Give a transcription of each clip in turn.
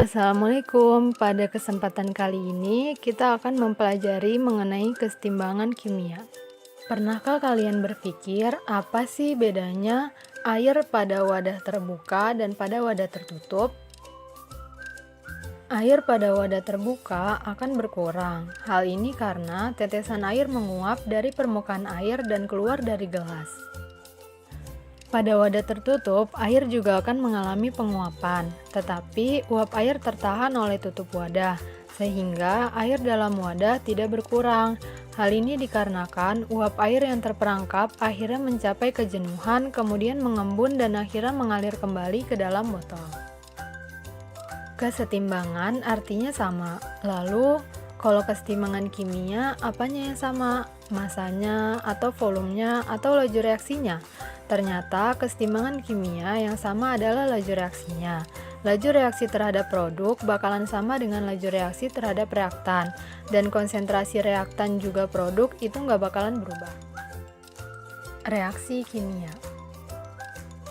Assalamualaikum. Pada kesempatan kali ini, kita akan mempelajari mengenai kesetimbangan kimia. Pernahkah kalian berpikir apa sih bedanya air pada wadah terbuka dan pada wadah tertutup? Air pada wadah terbuka akan berkurang. Hal ini karena tetesan air menguap dari permukaan air dan keluar dari gelas. Pada wadah tertutup, air juga akan mengalami penguapan, tetapi uap air tertahan oleh tutup wadah, sehingga air dalam wadah tidak berkurang. Hal ini dikarenakan uap air yang terperangkap akhirnya mencapai kejenuhan, kemudian mengembun dan akhirnya mengalir kembali ke dalam botol. Kesetimbangan artinya sama. Lalu, kalau kesetimbangan kimia, apanya yang sama? Masanya, atau volumenya, atau laju reaksinya? Ternyata kesetimbangan kimia yang sama adalah laju reaksinya. Laju reaksi terhadap produk bakalan sama dengan laju reaksi terhadap reaktan, dan konsentrasi reaktan juga produk itu nggak bakalan berubah. Reaksi kimia.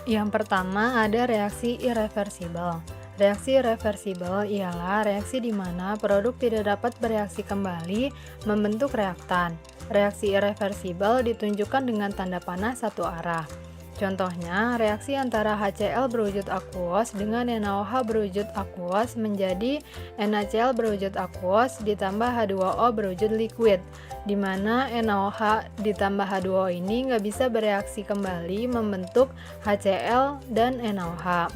Yang pertama ada reaksi irreversibel. Reaksi irreversibel ialah reaksi di mana produk tidak dapat bereaksi kembali membentuk reaktan. Reaksi irreversibel ditunjukkan dengan tanda panah satu arah. Contohnya, reaksi antara HCl berwujud aquos dengan NaOH berwujud aquos menjadi NaCl berwujud aquos ditambah H2O berwujud liquid, di mana NaOH ditambah H2O ini nggak bisa bereaksi kembali membentuk HCl dan NaOH.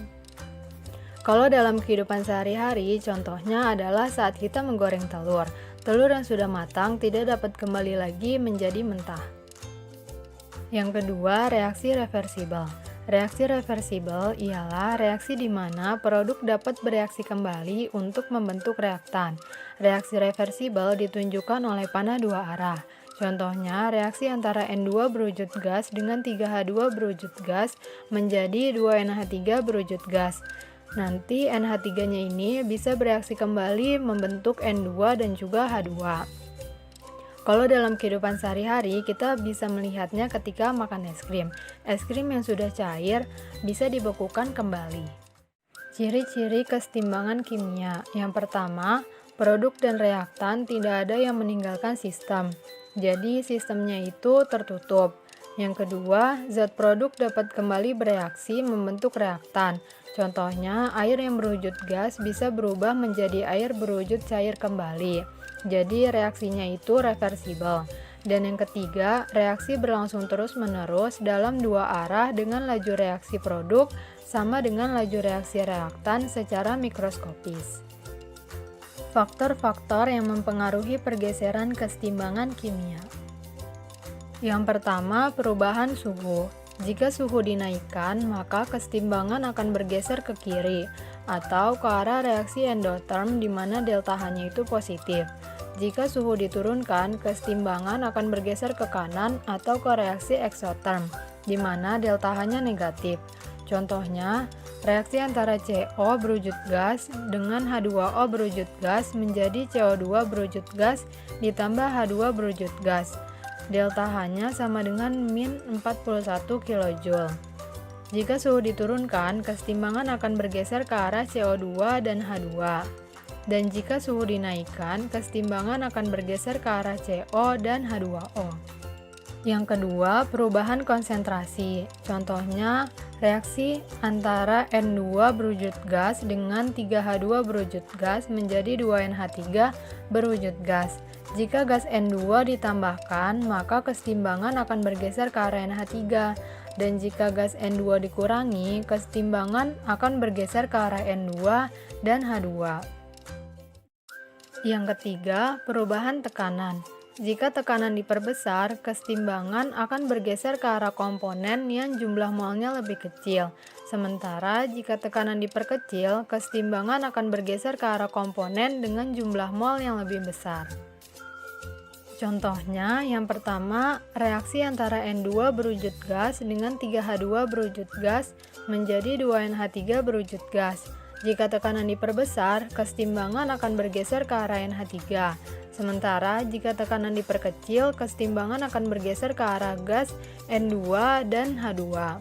Kalau dalam kehidupan sehari-hari, contohnya adalah saat kita menggoreng telur. Telur yang sudah matang tidak dapat kembali lagi menjadi mentah. Yang kedua, reaksi reversibel. Reaksi reversibel ialah reaksi di mana produk dapat bereaksi kembali untuk membentuk reaktan. Reaksi reversibel ditunjukkan oleh panah dua arah. Contohnya, reaksi antara N2 berwujud gas dengan 3H2 berwujud gas menjadi 2NH3 berwujud gas. Nanti NH3-nya ini bisa bereaksi kembali membentuk N2 dan juga H2. Kalau dalam kehidupan sehari-hari, kita bisa melihatnya ketika makan es krim. Es krim yang sudah cair bisa dibekukan kembali. Ciri-ciri kesetimbangan kimia. Yang pertama, produk dan reaktan tidak ada yang meninggalkan sistem. Jadi sistemnya itu tertutup. Yang kedua, zat produk dapat kembali bereaksi membentuk reaktan. Contohnya, air yang berwujud gas bisa berubah menjadi air berwujud cair kembali. Jadi reaksinya itu reversibel. Dan yang ketiga, reaksi berlangsung terus-menerus dalam dua arah dengan laju reaksi produk sama dengan laju reaksi reaktan secara mikroskopis. Faktor-faktor yang mempengaruhi pergeseran kesetimbangan kimia. Yang pertama, perubahan suhu. Jika suhu dinaikkan, maka kesetimbangan akan bergeser ke kiri atau ke arah reaksi endotherm di mana delta H-nya itu positif. Jika suhu diturunkan, kesetimbangan akan bergeser ke kanan atau ke reaksi exotherm di mana delta H-nya negatif. Contohnya, reaksi antara CO berwujud gas dengan H2O berwujud gas menjadi CO2 berwujud gas ditambah H2 berwujud gas. Delta H-nya sama dengan min 41 kJ. Jika suhu diturunkan, kesetimbangan akan bergeser ke arah CO2 dan H2. Dan jika suhu dinaikkan, kesetimbangan akan bergeser ke arah CO dan H2O. Yang kedua, perubahan konsentrasi. Contohnya, reaksi antara N2 berwujud gas dengan 3H2 berwujud gas menjadi 2NH3 berwujud gas. Jika gas N2 ditambahkan, maka kesetimbangan akan bergeser ke arah NH3. Dan jika gas N2 dikurangi, kesetimbangan akan bergeser ke arah N2 dan H2. Yang ketiga, perubahan tekanan. Jika tekanan diperbesar, kesetimbangan akan bergeser ke arah komponen yang jumlah molnya lebih kecil. Sementara jika tekanan diperkecil, kesetimbangan akan bergeser ke arah komponen dengan jumlah mol yang lebih besar. Contohnya, yang pertama, reaksi antara N2 berwujud gas dengan 3H2 berwujud gas menjadi 2NH3 berwujud gas. Jika tekanan diperbesar, kesetimbangan akan bergeser ke arah NH3. Sementara, jika tekanan diperkecil, kesetimbangan akan bergeser ke arah gas N2 dan H2.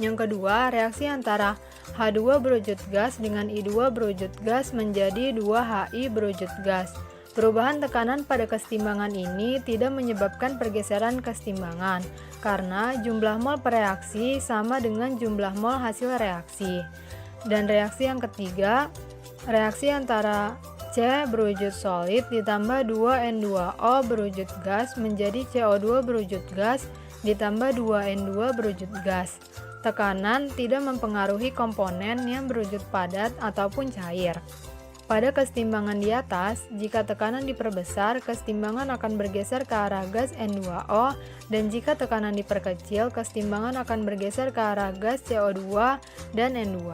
Yang kedua, reaksi antara H2 berwujud gas dengan I2 berwujud gas menjadi 2HI berwujud gas. Perubahan tekanan pada kesetimbangan ini tidak menyebabkan pergeseran kesetimbangan, karena jumlah mol per reaksi sama dengan jumlah mol hasil reaksi. Dan reaksi yang ketiga, reaksi antara C berwujud solid ditambah 2N2O berwujud gas menjadi CO2 berwujud gas ditambah 2N2 berwujud gas. Tekanan tidak mempengaruhi komponen yang berwujud padat ataupun cair. Pada kesetimbangan di atas, jika tekanan diperbesar, kesetimbangan akan bergeser ke arah gas N2O, dan jika tekanan diperkecil, kesetimbangan akan bergeser ke arah gas CO2 dan N2.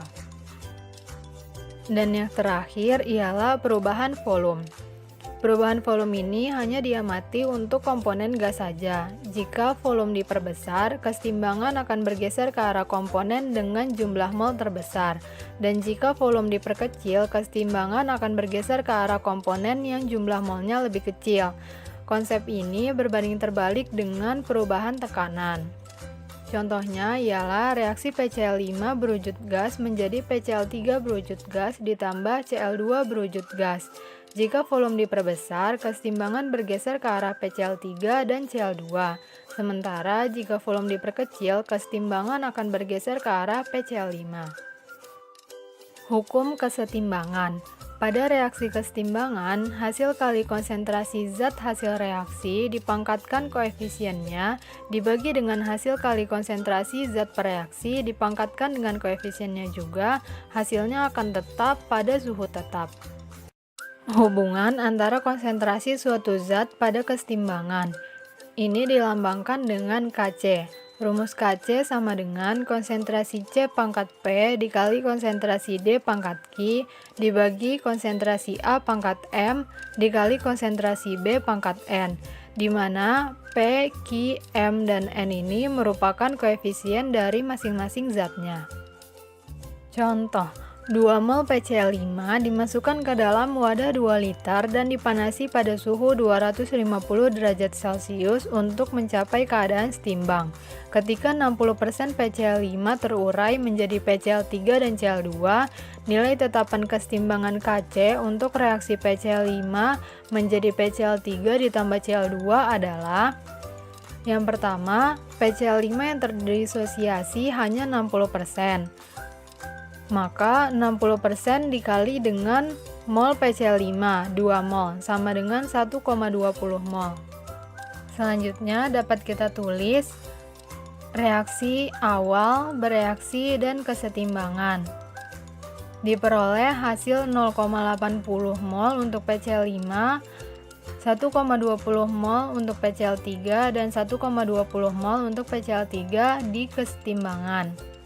Dan yang terakhir ialah perubahan volume. Perubahan volume ini hanya diamati untuk komponen gas saja. Jika volume diperbesar, kesetimbangan akan bergeser ke arah komponen dengan jumlah mol terbesar. Dan jika volume diperkecil, kesetimbangan akan bergeser ke arah komponen yang jumlah molnya lebih kecil. Konsep ini berbanding terbalik dengan perubahan tekanan. Contohnya ialah reaksi PCl5 berwujud gas menjadi PCl3 berwujud gas ditambah Cl2 berwujud gas. Jika volume diperbesar, kesetimbangan bergeser ke arah PCl3 dan Cl2. Sementara jika volume diperkecil, kesetimbangan akan bergeser ke arah PCl5. Hukum kesetimbangan. Pada reaksi kesetimbangan, hasil kali konsentrasi zat hasil reaksi dipangkatkan koefisiennya dibagi dengan hasil kali konsentrasi zat per reaksi dipangkatkan dengan koefisiennya juga, hasilnya akan tetap pada suhu tetap. Hubungan antara konsentrasi suatu zat pada kesetimbangan. Ini dilambangkan dengan Kc. Rumus Kc sama dengan konsentrasi C pangkat P dikali konsentrasi D pangkat Q dibagi konsentrasi A pangkat M dikali konsentrasi B pangkat N, di mana P, Q, M, dan N ini merupakan koefisien dari masing-masing zatnya. Contoh, 2 mol PCl5 dimasukkan ke dalam wadah 2 liter dan dipanasi pada suhu 250 derajat Celcius untuk mencapai keadaan setimbang. Ketika 60% PCl5 terurai menjadi PCl3 dan Cl2, nilai tetapan kesetimbangan Kc untuk reaksi PCl5 menjadi PCl3 ditambah Cl2 adalah: yang pertama, PCl5 yang terdisosiasi hanya 60%. Maka 60% dikali dengan mol PCl5, 2 mol, sama dengan 1,20 mol. Selanjutnya dapat kita tulis reaksi awal, bereaksi, dan kesetimbangan. Diperoleh hasil 0,80 mol untuk PCl5, 1,20 mol untuk PCl3, dan 1,20 mol untuk PCl3 di kesetimbangan.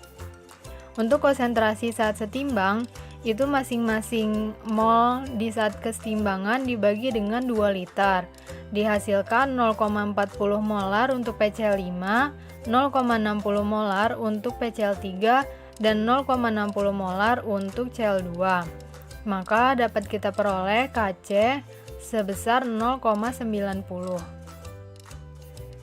Untuk konsentrasi saat setimbang, itu masing-masing mol di saat kesetimbangan dibagi dengan 2 liter. Dihasilkan 0,40 molar untuk PCl5, 0,60 molar untuk PCl3, dan 0,60 molar untuk Cl2. Maka dapat kita peroleh Kc sebesar 0,90.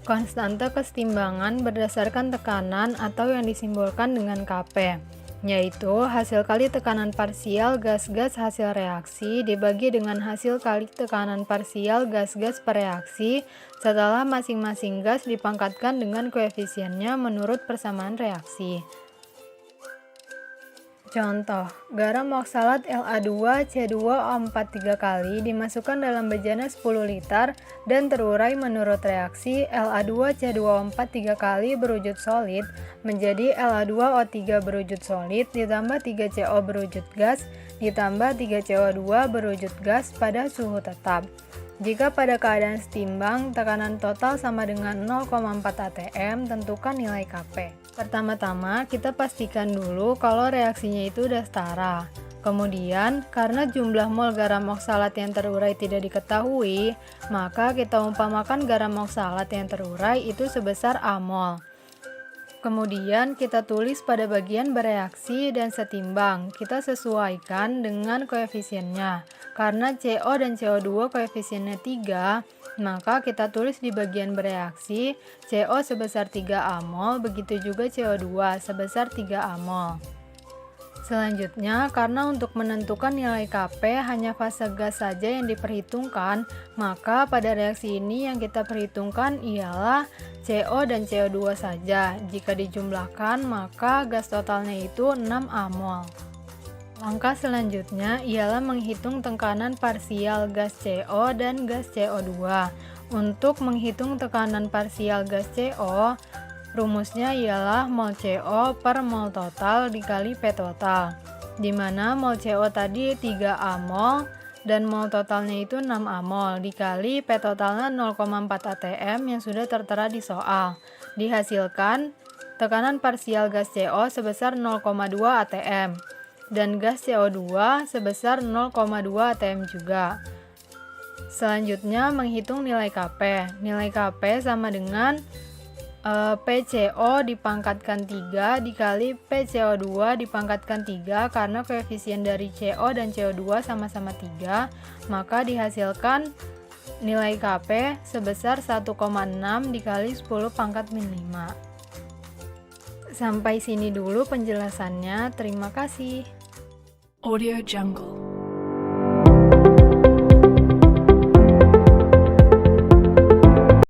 Konstanta kesetimbangan berdasarkan tekanan atau yang disimbolkan dengan Kp, yaitu hasil kali tekanan parsial gas-gas hasil reaksi dibagi dengan hasil kali tekanan parsial gas-gas per reaksi setelah masing-masing gas dipangkatkan dengan koefisiennya menurut persamaan reaksi. Contoh, garam oksalat La2C2O4 3 kali dimasukkan dalam bejana 10 liter dan terurai menurut reaksi La2C2O4 3 kali berwujud solid menjadi La2O3 berwujud solid ditambah 3CO berwujud gas ditambah 3CO2 berwujud gas pada suhu tetap. Jika pada keadaan setimbang, tekanan total sama dengan 0,4 atm, tentukan nilai Kp. Pertama-tama, kita pastikan dulu kalau reaksinya itu udah setara. Kemudian, karena jumlah mol garam oksalat yang terurai tidak diketahui, maka kita umpamakan garam oksalat yang terurai itu sebesar A mol. Kemudian kita tulis pada bagian bereaksi dan setimbang, kita sesuaikan dengan koefisiennya. Karena CO dan CO2 koefisiennya 3, maka kita tulis di bagian bereaksi CO sebesar 3 A mol, begitu juga CO2 sebesar 3 A mol. Selanjutnya, karena untuk menentukan nilai Kp hanya fase gas saja yang diperhitungkan, maka pada reaksi ini yang kita perhitungkan ialah CO dan CO2 saja. Jika dijumlahkan, maka gas totalnya itu 6 amol. Langkah selanjutnya ialah menghitung tekanan parsial gas CO dan gas CO2. Untuk menghitung tekanan parsial gas CO, rumusnya ialah mol CO per mol total dikali P total, di mana mol CO tadi 3 amol dan mol totalnya itu 6 amol dikali P totalnya 0,4 atm yang sudah tertera di soal. Dihasilkan tekanan parsial gas CO sebesar 0,2 atm dan gas CO2 sebesar 0,2 atm juga. Selanjutnya menghitung nilai Kp. Nilai Kp sama dengan PCO dipangkatkan 3 dikali PCO2 dipangkatkan 3 karena koefisien dari CO dan CO2 sama-sama 3, maka dihasilkan nilai Kp sebesar 1,6 dikali 10 pangkat min 5. Sampai sini dulu penjelasannya, terima kasih. Audio Jungle.